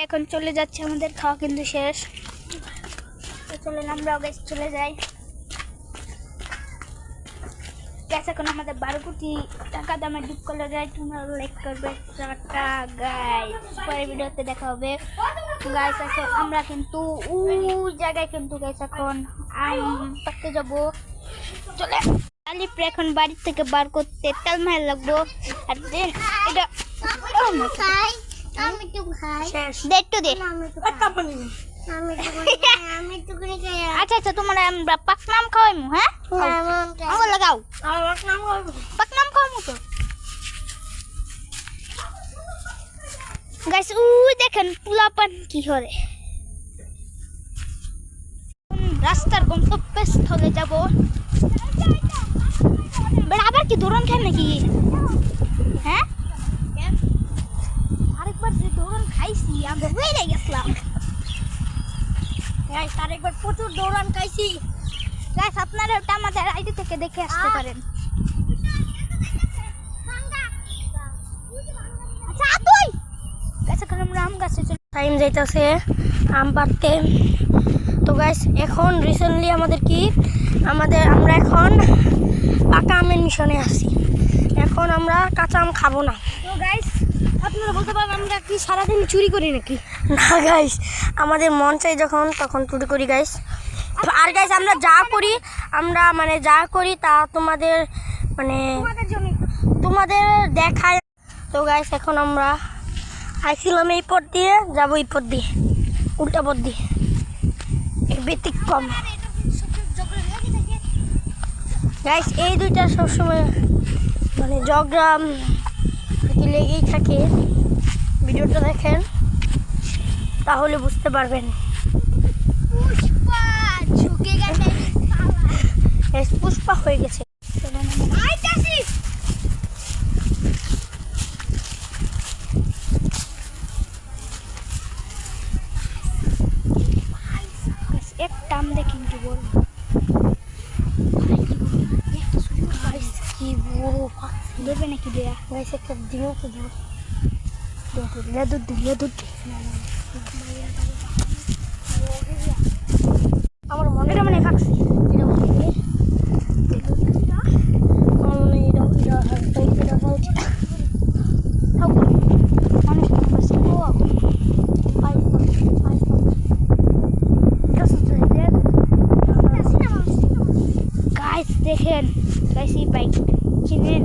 এখন চলে যাচ্ছে, আমাদের খাওয়া কিন্তু শেষ। তো চলেন আমরাও গাইস চলে যাই। গাইস এখন আমাদের 12 কোটি টাকা দামে ডিপ করে যায়, তোমরা লাইক করবে টাটা গাইস। পরের ভিডিওতে দেখা হবে গাইস। এখন আমরা কিন্তু ওই জায়গায় কিন্তু গাইস এখন পাকতে যাবো। চলে আলিপ্রে এখন বাড়ি থেকে বার করতে তেল মার লাগবো। আর দেন এটা খাই, আমি তো খাই দে একটু দে। আচ্ছা আচ্ছা, তোমার আমরা পাকনাম খাওয়াইমু। হ্যাঁ আমার লাগাও পাকনাম খাওয়ামু তো গাইস। ওই দেখেন পোলাপান কি করে। রাস্তার গন্তব্যস্থলে যাব। আবার কি দৌড়ান খান নাকি? হ্যাঁ আরেকবার যে দৌড়ান খাইছি আমরা বেড়ে গেছিলাম গাইস। আরেকবার প্রচুর দৌড়ান খাইছি গাইস। আপনারা ওটা আমাদের আইডি থেকে দেখে আসতে পারেন। আচ্ছা তুই গাছ এখন আমরা আম গাছে টাইম যাইতেছে আম পাড়তে। তো গাইস এখন রিসেন্টলি আমাদের আমরা এখন পাকা আমের মিশনে আছি। এখন আমরা কাঁচা আম খাবো না। তো গাইস আপনারা বলতে পারেন আমরা কি সারাদিন চুরি করি নাকি? না গাইস, আমাদের মন চাই যখন তখন চুরি করি গাইস। আর গাইস আমরা যা করি তা তোমাদের দেখায়। তো গাইস এখন আমরা আইছিলাম এই পথ দিয়ে, যাবো এই পথ দিয়ে, উল্টা পথ দিয়ে, ব্যতিক্রম গাইস। এই দুইটা সবসময় ঝগড়া লেগেই থাকে। ভিডিওটা দেখেন তাহলে বুঝতে পারবেন। পুষ্পা হয়ে গেছে। একটা আম দেখেন কি বলবো, কি বড় দেবে নাকি দেয়া গাইস। একটা দিও তো দুধ আমার মনে ভাবছি দেখেন গাইস এই বাইক চিনেন।